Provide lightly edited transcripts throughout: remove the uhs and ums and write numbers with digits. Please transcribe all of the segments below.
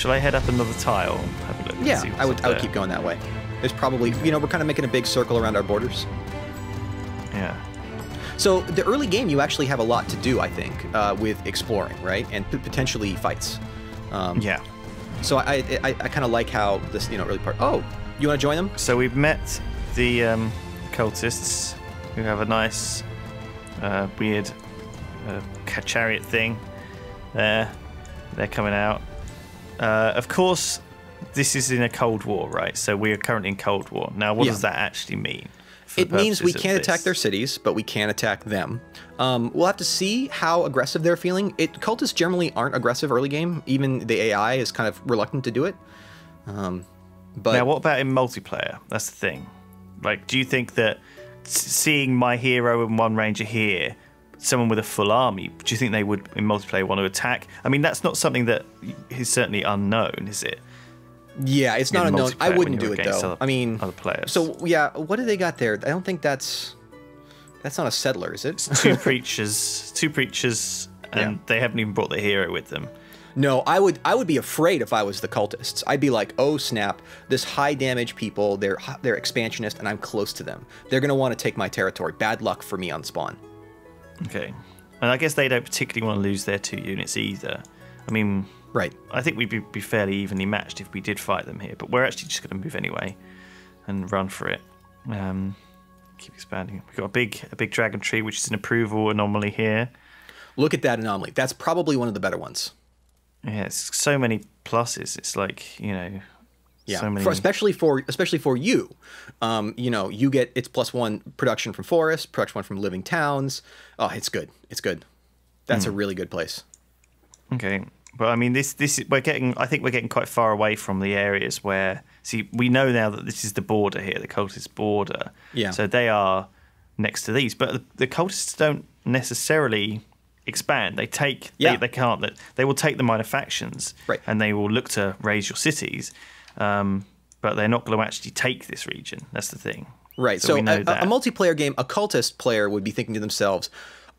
Shall I head up another tile? Have a look and Yeah, see I would keep going that way. There's probably, you know, we're kind of making a big circle around our borders. Yeah. So the early game, you actually have a lot to do, I think, with exploring, right? And potentially fights. Yeah. So I kind of like how this, you know, early part. Oh, you want to join them? So we've met the cultists who have a nice weird chariot thing there. They're coming out. Of course, this is in a Cold War, right? So we are currently in Cold War. Now, what does that actually mean? It means we can't attack their cities, but we can attack them. We'll have to see how aggressive they're feeling. Cultists generally aren't aggressive early game. Even the AI is kind of reluctant to do it. But now, what about in multiplayer? That's the thing. Like, do you think that seeing my hero and one ranger here, someone with a full army, do you think they would in multiplayer want to attack? I mean, that's not something that is certainly unknown, is it? Yeah, it's not unknown. I wouldn't do it though. I mean, other players. So yeah, what do they got there? I don't think that's not a settler, is it? It's two preachers, and they haven't even brought the hero with them. No, I would be afraid if I was the cultists. I'd be like, oh snap, this high damage people, they're expansionist, and I'm close to them. They're gonna want to take my territory. Bad luck for me on spawn. Okay, and I guess they don't particularly want to lose their 2 units either. I mean. Right. I think we'd be fairly evenly matched if we did fight them here, but we're actually just going to move anyway and run for it. Keep expanding. We've got a big dragon tree, which is an approval anomaly here. Look at that anomaly. That's probably one of the better ones. Yeah, it's so many pluses. It's like, you know, so many. Especially for you. You know, you get it's +1 production from forests, production 1 from living towns. Oh, it's good. It's good. That's a really good place. Okay. But I mean, this is I think we're getting quite far away from the areas where. See, we know now that this is the border here, the cultist border. Yeah. So they are next to these, but the cultists don't necessarily expand. They take. They can't. They will take the minor factions, right, and they will look to raise your cities, but they're not going to actually take this region. That's the thing. Right. So a multiplayer game, a cultist player would be thinking to themselves,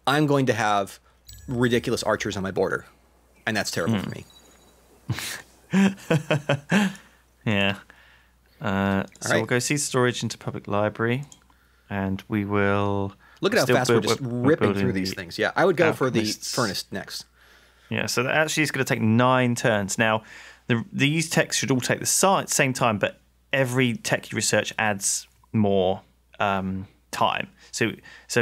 "I'm going to have ridiculous archers on my border." And that's terrible for me. Yeah. So we'll go see storage into public library, and we will... Look at how fast we're just ripping through these things. Yeah, I would go for the furnace next. Yeah, so that actually is going to take 9 turns. Now, these techs should all take the same time, but every tech you research adds more time. So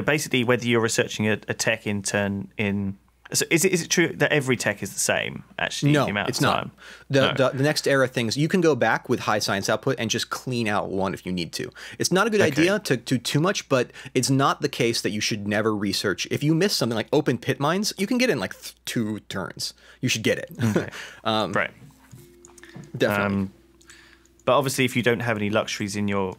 basically, whether you're researching a tech in turn in... So is it true that every tech is the same, actually? No, the amount it's of time? not. The next era things, you can go back with high science output and just clean out one if you need to. It's not a good idea to do too much, but it's not the case that you should never research. If you miss something like open pit mines, you can get it in like 2 turns. You should get it. Okay. Right. Definitely. But obviously, if you don't have any luxuries in your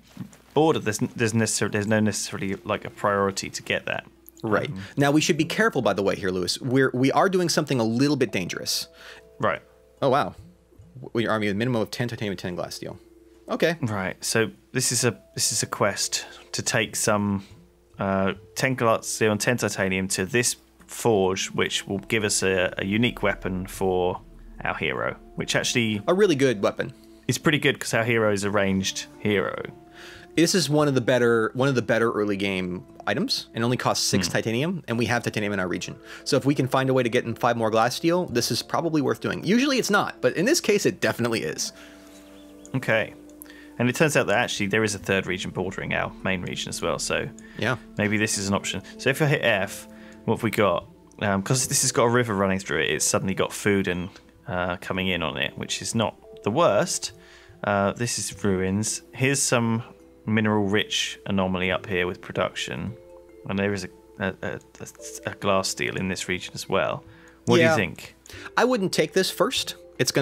border, there's no necessarily like a priority to get that. Right. Now, we should be careful, by the way, here, Lewis. We are doing something a little bit dangerous. Right. Oh, wow. Your army with a minimum of 10 titanium and 10 glass steel. Okay. Right. So this is a quest to take some 10 glass steel and 10 titanium to this forge, which will give us a unique weapon for our hero, which actually... A really good weapon. It's pretty good because our hero is a ranged hero. This is one of the better early game items, and only costs 6 titanium, and we have titanium in our region. So if we can find a way to get in 5 more glass steel, this is probably worth doing. Usually it's not, but in this case it definitely is. Okay. And it turns out that actually there is a 3rd region bordering our main region as well, so yeah, maybe this is an option. So if I hit F, what have we got? Because this has got a river running through it, it's suddenly got food and coming in on it, which is not the worst. This is ruins. Here's some mineral-rich anomaly up here with production, and there is a glass steel in this region as well. What do you think? I wouldn't take this first. It's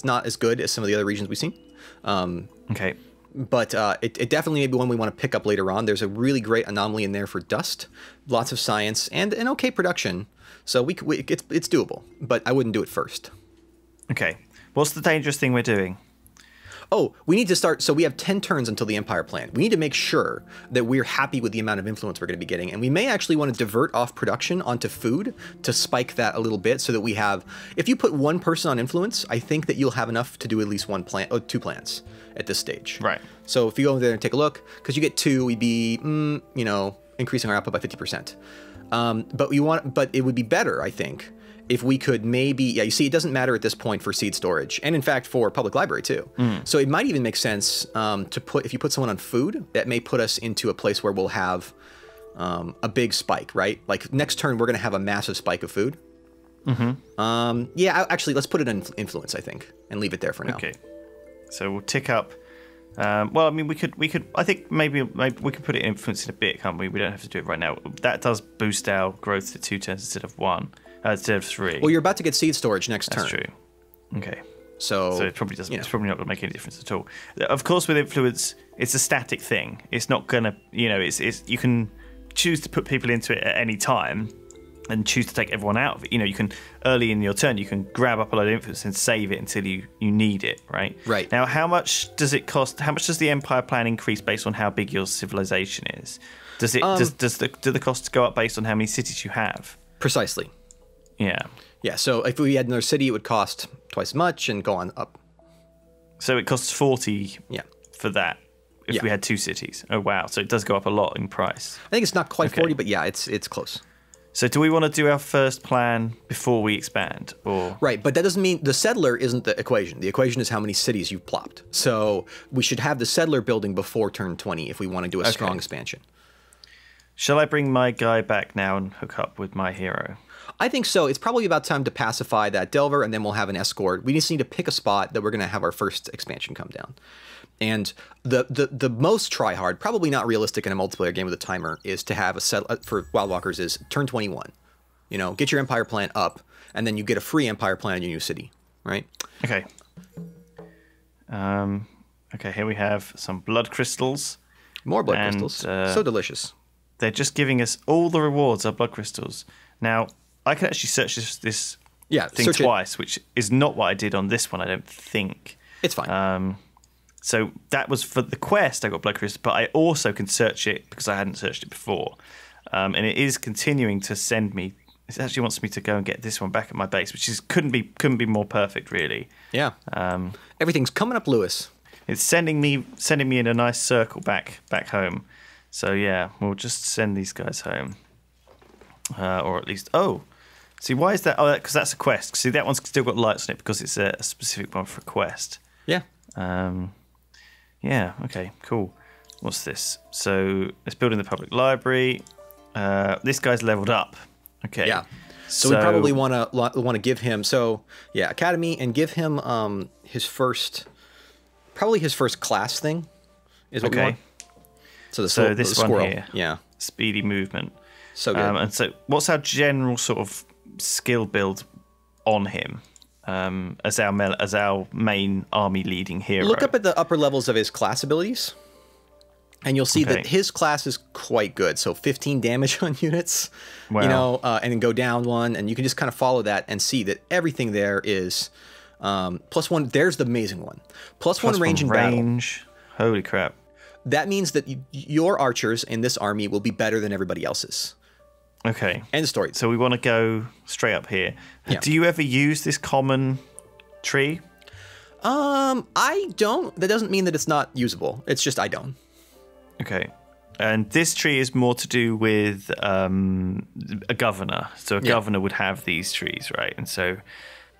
not as good as some of the other regions we've seen. Okay. But it definitely may be one we want to pick up later on. There's a really great anomaly in there for dust, lots of science, and an okay production. So it's doable, but I wouldn't do it first. Okay. What's the dangerous thing we're doing? Oh, we need to start. So we have 10 turns until the Empire plan. We need to make sure that we're happy with the amount of influence we're going to be getting. And we may actually want to divert off production onto food to spike that a little bit so that we have, if you put one person on influence, I think that you'll have enough to do at least one plan, 2 plants at this stage. Right. So if you go over there and take a look, because you get 2, we'd be, you know, increasing our output by 50%. But it would be better, I think, if we could maybe, yeah, you see, it doesn't matter at this point for seed storage, and in fact for public library too. So it might even make sense to put, if you put someone on food, that may put us into a place where we'll have a big spike, right? Like next turn, we're going to have a massive spike of food. Yeah, actually, let's put it in influence, I think, and leave it there for now. Okay. So we'll tick up. Well, I mean, we could. I think maybe we could put it in influence in a bit, can't we? We don't have to do it right now. That does boost our growth to 2 turns instead of 1. Instead of 3. Well, you're about to get seed storage next turn. That's true. Okay. So it probably doesn't. It's probably not going to make any difference at all. Of course, with influence, it's a static thing. It's not going to. You know, it's you can choose to put people into it at any time, and choose to take everyone out of it. You know, you can early in your turn, you can grab up a load of influence and save it until you need it. Right. Right. Now, how much does it cost? How much does the Empire plan increase based on how big your civilization is? Does it? Do the costs go up based on how many cities you have? Precisely. Yeah. Yeah, so if we had another city, it would cost twice as much and go on up. So it costs 40 yeah. for that if we had 2 cities. Oh, wow. So it does go up a lot in price. I think it's not quite 40, but yeah, it's close. So do we want to do our first plan before we expand? Or Right, but that doesn't mean the settler isn't the equation. The equation is how many cities you've plopped. So we should have the settler building before turn 20 if we want to do a strong expansion. Shall I bring my guy back now and hook up with my hero? I think so. It's probably about time to pacify that Delver, and then we'll have an escort. We just need to pick a spot that we're going to have our first expansion come down. And the most try-hard, probably not realistic in a multiplayer game with a timer, is to have a set for Wildwalkers is turn 21. You know, get your Empire plant up, and then you get a free Empire plant in your new city, right? Okay. Okay, here we have some blood crystals. More blood crystals. So delicious. They're just giving us all the rewards are blood crystals. Now, I can actually search this thing twice, which is not what I did on this one, I don't think. It's fine. So that was for the quest, I got blood crystals, but I also can search it because I hadn't searched it before. And it is continuing to send me. It actually wants me to go and get this one back at my base, which is couldn't be more perfect, really. Yeah. Everything's coming up, Lewis. It's sending me in a nice circle back home. So yeah, we'll just send these guys home, or at least see, why is that? Oh, because that's a quest. See, that one's still got lights on it because it's a specific one for a quest. Yeah. Yeah. Okay. Cool. What's this? So it's building the public library. This guy's leveled up. Okay. Yeah. So we probably want to give him academy and give him probably his first class thing is what we want. So this squirrel. One here. Yeah. Speedy movement. So good. And so what's our general sort of skill build on him as our main army leading hero? Look up at the upper levels of his class abilities, and you'll see that his class is quite good. So 15 damage on units, wow. You know, and then go down 1, and you can just kind of follow that and see that everything there is +1. There's the amazing one. +1 range in battle. Holy crap. That means that your archers in this army will be better than everybody else's. Okay. End story. So we want to go straight up here. Yeah. Do you ever use this common tree? I don't. That doesn't mean that it's not usable. It's just I don't. Okay. And this tree is more to do with a governor. So a governor would have these trees, right? And so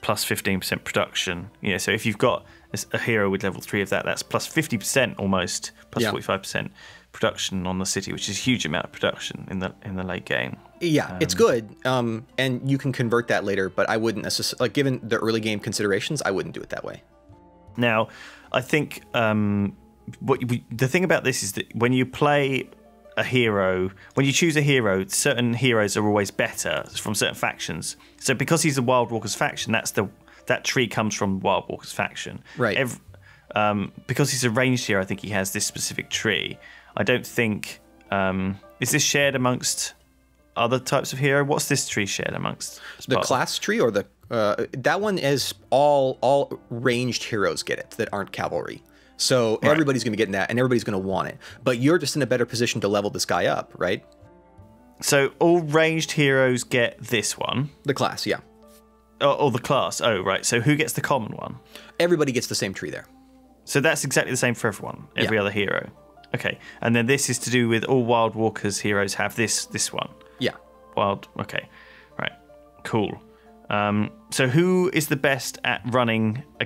plus 15% production. You know, so if you've got a hero with level 3 of that, that's plus 50% almost, plus 45% production on the city, which is a huge amount of production in the late game. Yeah, it's good, and you can convert that later, but I wouldn't necessarily, like, given the early game considerations, I wouldn't do it that way. Now, I think the thing about this is that when you play a hero, when you choose a hero, certain heroes are always better from certain factions. So because he's a Wild Walkers faction, that tree comes from Wild Walkers faction. Right. Because he's a ranged hero, I think he has this specific tree. I don't think is this shared amongst other types of hero? What's this tree shared amongst? The class tree, or the that one is all ranged heroes get it that aren't cavalry. So everybody's going to be getting that, and everybody's going to want it. But you're just in a better position to level this guy up, right? So all ranged heroes get this one. The class, yeah. Or the class. Oh, right. So who gets the common one? Everybody gets the same tree there. So that's exactly the same for everyone, every other hero. Okay. And then this is to do with all Wild Walkers heroes have this one. Yeah. Okay. Right. Cool. So who is the best at running a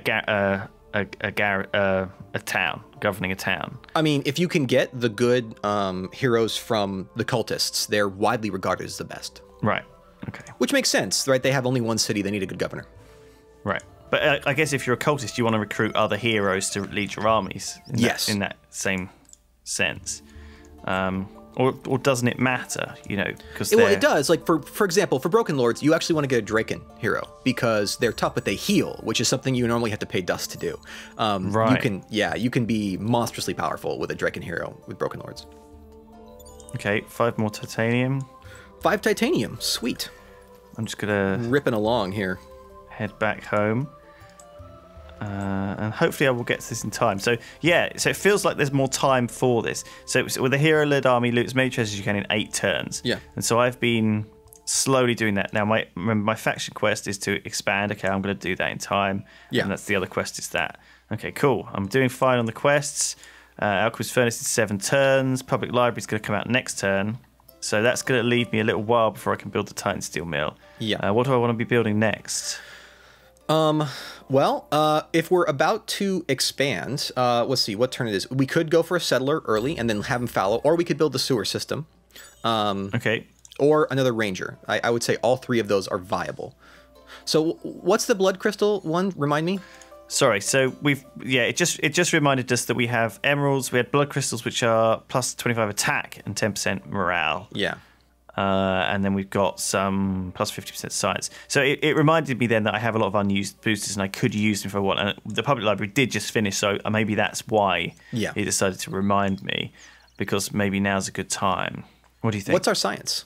town, governing a town? I mean, if you can get the good heroes from the cultists, they're widely regarded as the best. Right. Okay. Which makes sense, right? They have only one city. They need a good governor. Right. But I guess if you're a cultist, you want to recruit other heroes to lead your armies. In that same sense. Or doesn't it matter? Because well, it does. Like for example, for Broken Lords, you actually want to get a Draken hero because they're tough, but they heal, which is something you normally have to pay dust to do. Right. You can be monstrously powerful with a Draken hero with Broken Lords. Okay, 5 more titanium. 5 titanium, sweet. I'm just gonna ripping along here. Head back home. And hopefully I will get to this in time. So yeah, so it feels like there's more time for this. So with a hero-led army, loot as many treasures as you can in 8 turns. Yeah. And so I've been slowly doing that. Now remember my faction quest is to expand. Okay, I'm going to do that in time. Yeah. And that's the other quest is that. Okay, cool. I'm doing fine on the quests. Alchemist Furnace is 7 turns. Public Library is going to come out next turn. So that's going to leave me a little while before I can build the Titan Steel Mill. Yeah. What do I want to be building next? Well, if we're about to expand, let's see what turn it is. We could go for a settler early and then have him fallow, or we could build the sewer system. Okay. Or another ranger. I would say all 3 of those are viable. So what's the blood crystal one? Remind me. Sorry, so it just reminded us that we have emeralds, we had blood crystals which are plus 25 attack and 10% morale. Yeah. And then we've got some plus 50% science. So it reminded me then that I have a lot of unused boosters and I could use them if I want. And the public library did just finish, so maybe that's why it decided to remind me, because maybe now's a good time. What do you think? What's our science?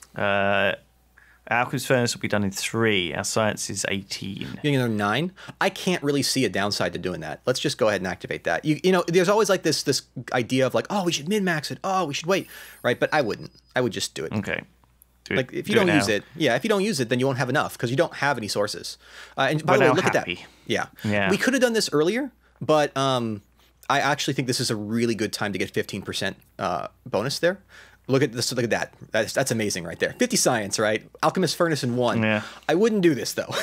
Alchemist Furnace will be done in 3. Our science is 18. Getting another 9? I can't really see a downside to doing that. Let's just go ahead and activate that. You know, there's always like this idea of like, oh, we should min-max it. Oh, we should wait. Right? But I wouldn't. I would just do it. Okay. Like if you don't use it, if you don't use it, then you won't have enough because you don't have any sources. And by the way, look at that. Yeah. We could have done this earlier, but I actually think this is a really good time to get 15% bonus there. Look at this. Look at that. That's amazing right there. 50 science, right? Alchemist Furnace in 1. Yeah. I wouldn't do this though.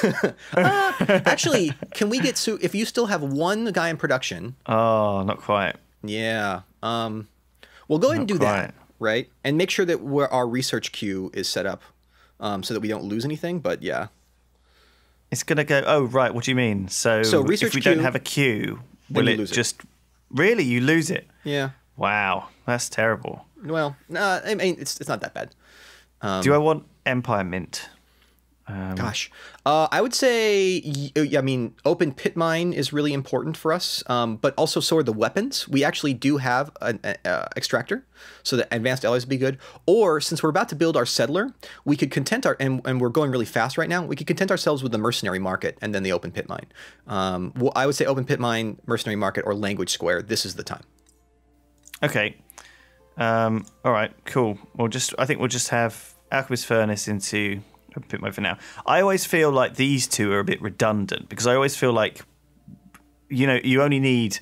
Actually, can we get if you still have 1 guy in production? Oh, not quite. Yeah. We'll go ahead and do that. Right, and make sure that our research queue is set up so that we don't lose anything. But yeah, it's gonna go. Oh, right. What do you mean? So research if we queue, don't have a queue, will it just really you lose it? Yeah. Wow, that's terrible. Well, I mean it's not that bad. Do I want Empire Mint? Gosh, I would say, I mean, open pit mine is really important for us, but also so are the weapons. We actually do have an extractor, so that advanced alloys would be good. Or since we're about to build our settler, we could content and we're going really fast right now. We could content ourselves with the mercenary market and then the open pit mine. Well, I would say open pit mine, mercenary market, or language square. This is the time. Okay. All right. Cool. I think we'll just have Alchemist Furnace into pit mode for now. I always feel like these 2 are a bit redundant because I always feel like, you only need,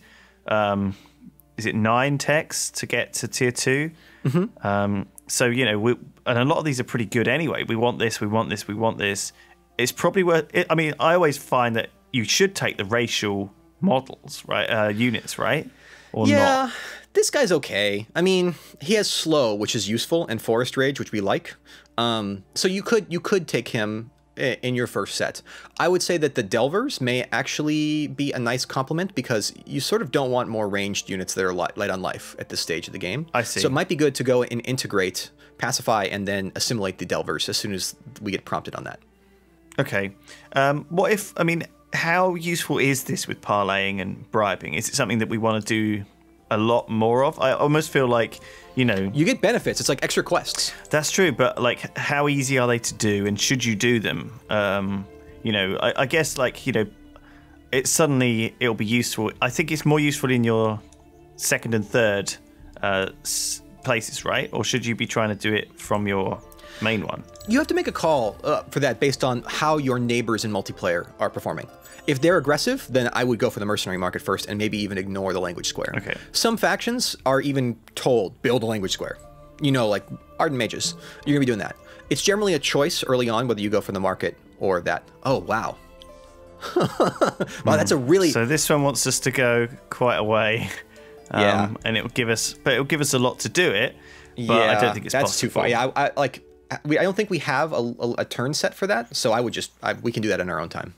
is it 9 techs to get to tier 2? Mm-hmm. So, and a lot of these are pretty good anyway. We want this, we want this, we want this. It's probably worth it. I mean, I always find that you should take the racial models, right? Units, right? Or not? This guy's okay. I mean, he has slow, which is useful, and forest rage, which we like. So you could take him in your first set. I would say that the Delvers may actually be a nice complement because you sort of don't want more ranged units that are light on life at this stage of the game. I see. So it might be good to go and integrate, pacify, and then assimilate the Delvers as soon as we get prompted on that. Okay. What if, I mean, how useful is this with parlaying and bribing? Is it something that we want to do a lot more of? I almost feel like, you get benefits. It's like extra quests. That's true, but like, how easy are they to do, and should you do them? I guess like, it'll be useful. I think it's more useful in your second and third places, right? Or should you be trying to do it from your main one? You have to make a call for that based on how your neighbors in multiplayer are performing. If they're aggressive, then I would go for the mercenary market first and maybe even ignore the language square. Okay. Some factions are even told, build a language square. You know, like Ardent Mages, you're going to be doing that. It's generally a choice early on whether you go for the market or that. Oh, wow. Wow, that's a really... So this one wants us to go quite a way. Yeah. And it will give us... But it will give us a lot to do it. But I don't think it's that's possible. too far. Yeah, I don't think we have a turn set for that, so I would just... we can do that in our own time.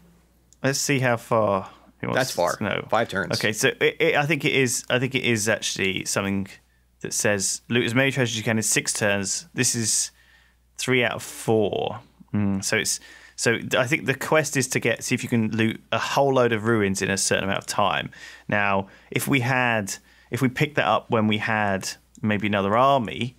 Let's see how far he wants. That's far. No, 5 turns. Okay, so I think it is actually something that says loot as many treasures as you can in 6 turns. This is 3 out of 4. So I think the quest is to see if you can loot a whole load of ruins in a certain amount of time. Now, if we picked that up when we had maybe another army,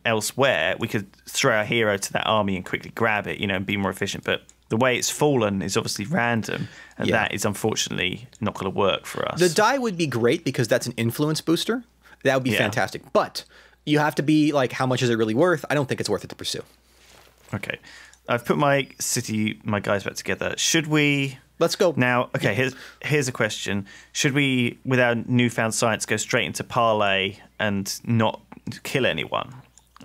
elsewhere, we could throw our hero to that army and quickly grab it, and be more efficient. But the way it's fallen is obviously random, and that is unfortunately not going to work for us. The die would be great because that's an influence booster. That would be fantastic. But you have to be like, how much is it really worth? I don't think it's worth it to pursue. Okay. I've put my guys back together. Should we... Let's go. Now, okay, here's a question. Should we, with our newfound science, go straight into Parley and not kill anyone?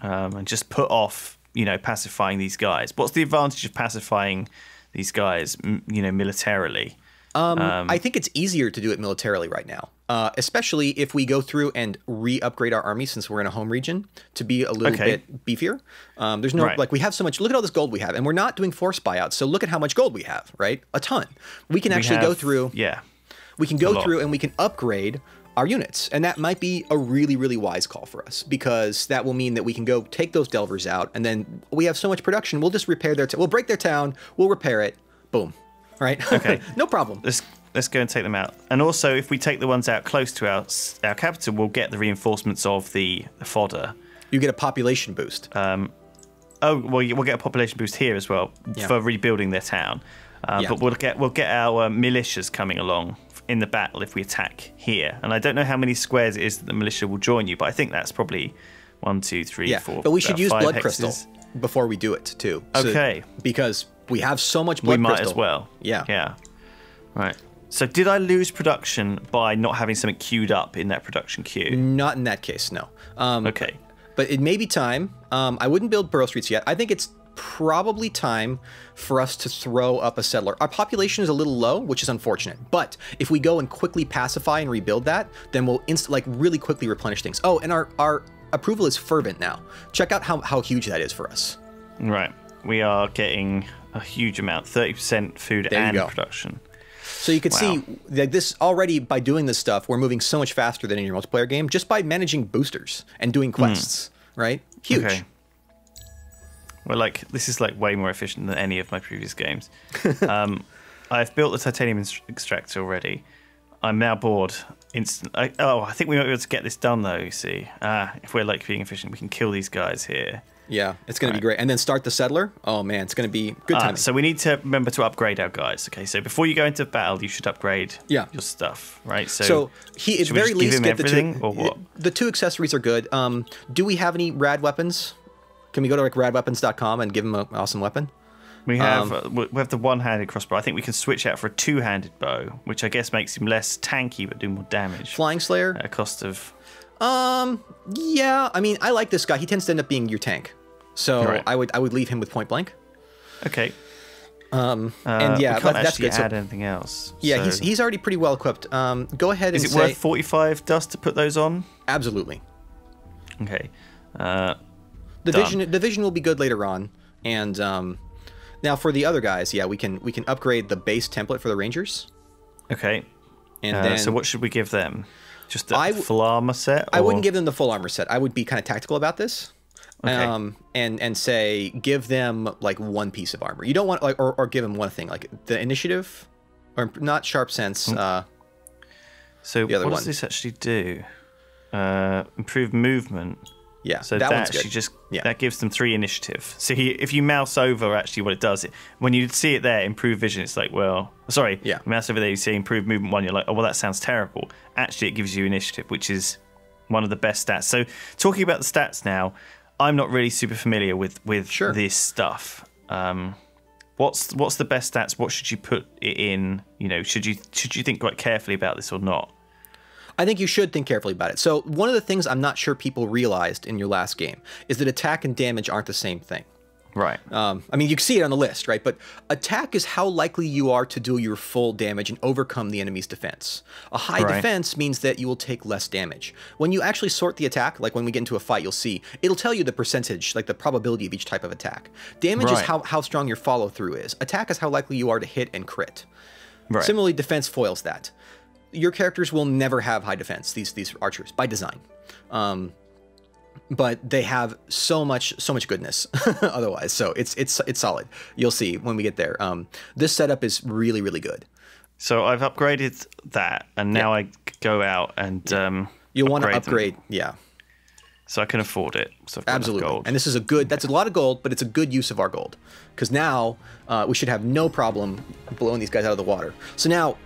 And just put off, pacifying these guys? What's the advantage of pacifying these guys, militarily? I think it's easier to do it militarily right now, especially if we go through and re-upgrade our army since we're in a home region to be a little bit beefier. There's no we have so much. Look at all this gold we have, and we're not doing force buyouts. So look at how much gold we have, right? A ton. We can actually go through. Yeah. We can go through and we can upgrade our units, and that might be a really, really wise call for us because that will mean that we can go take those delvers out, and then we have so much production. We'll just repair we'll break their town. We'll repair it. Boom. Right? Okay. No problem. Let's go and take them out. And also, if we take the ones out close to our capital, we'll get the reinforcements of the fodder. You get a population boost. We'll get a population boost here as well for rebuilding their town. But we'll get our militias coming along in the battle if we attack here. And I don't know how many squares it is that the militia will join you, but I think that's probably 1, 2, 3, 4. But we should use blood hexes. crystal before we do it too. Okay. Because we have so much blood crystal. We might as well. Yeah. Yeah. Right. So did I lose production by not having something queued up in that production queue? Not in that case, no. Okay. But it may be time. I wouldn't build Burrow Streets yet. I think it's probably time for us to throw up a settler. Our population is a little low, which is unfortunate. But if we go and quickly pacify and rebuild that, then we'll really quickly replenish things. Oh, and our approval is fervent now. Check out how huge that is for us. Right. We are getting a huge amount, 30% food and production. So you can see that this already, by doing this stuff, we're moving so much faster than in your multiplayer game just by managing boosters and doing quests, right? Huge. Okay. Well, this is way more efficient than any of my previous games. I've built the titanium extractor already. I'm now bored. I think we might be able to get this done though, you see. If we're being efficient, we can kill these guys here. Yeah, it's going to be great. And then start the settler. Oh man, it's going to be good timing. So we need to remember to upgrade our guys. Okay, so before you go into battle, you should upgrade your stuff, right? So he at very least get everything, or what? The 2 accessories are good. Do we have any rad weapons? Can we go to radweapons.com and give him an awesome weapon? We have the one-handed crossbow. I think we can switch out for a 2-handed bow, which I guess makes him less tanky but do more damage. Flying Slayer at a cost of. Yeah. I mean, I like this guy. He tends to end up being your tank. So I would leave him with point blank. Okay. And we can't that's good. Add anything else. Yeah, so. he's already pretty well equipped. Go ahead and Is it worth 45 dust to put those on? Absolutely. Okay. The vision will be good later on. And now for the other guys, we can upgrade the base template for the Rangers. Okay. And then so what should we give them? Just a full armor set? Or? I wouldn't give them the full armor set. I would be kind of tactical about this. Okay. And say give them 1 piece of armor. You don't want or give them one thing the initiative, or not sharp sense. So what does this actually do? Improve movement. Yeah, So that that one's good. actually just Yeah. that gives them 3 initiative. So if you mouse over, actually, what it does, when you see it there, improved vision, it's like, well, sorry, Yeah. mouse over there, you see improved movement 1, you're like, oh, well, that sounds terrible. Actually, it gives you initiative, which is one of the best stats. So talking about the stats now, I'm not really super familiar with Sure. this stuff. What's the best stats? What should you put it in? You know, should you think quite carefully about this or not? I think you should think carefully about it. So one of the things I'm not sure people realized in your last game is that attack and damage aren't the same thing. Right. I mean, you can see it on the list, right? But attack is how likely you are to do your full damage and overcome the enemy's defense. A high Right. defense means that you will take less damage. When you actually sort the attack, like when we get into a fight, you'll see, it'll tell you the percentage, like the probability of each type of attack. Damage is Right. how strong your follow-through is. Attack is how likely you are to hit and crit. Right. Similarly, defense foils that. Your characters will never have high defense, these archers, by design. But they have so much goodness otherwise. So it's solid. You'll see when we get there. This setup is really, really good. So I've upgraded that, and now I go out and You'll want to them. upgrade, yeah. So I can afford it. So I've got enough Absolutely. gold. And this is that's a lot of gold, but it's a good use of our gold. Because now we should have no problem blowing these guys out of the water. So now,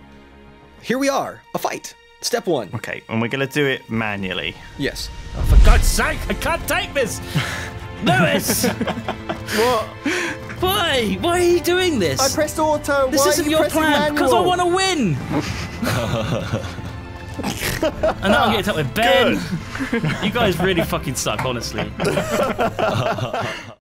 here we are, a fight. Step 1. Okay, and we're going to do it manually. Yes. Oh, for God's sake, I can't take this! Lewis! What? Why? Why are you doing this? I pressed auto. This Why isn't are you your pressing plan, because I manual? want to win! And now I'm getting up with Ben. You guys really fucking suck, honestly.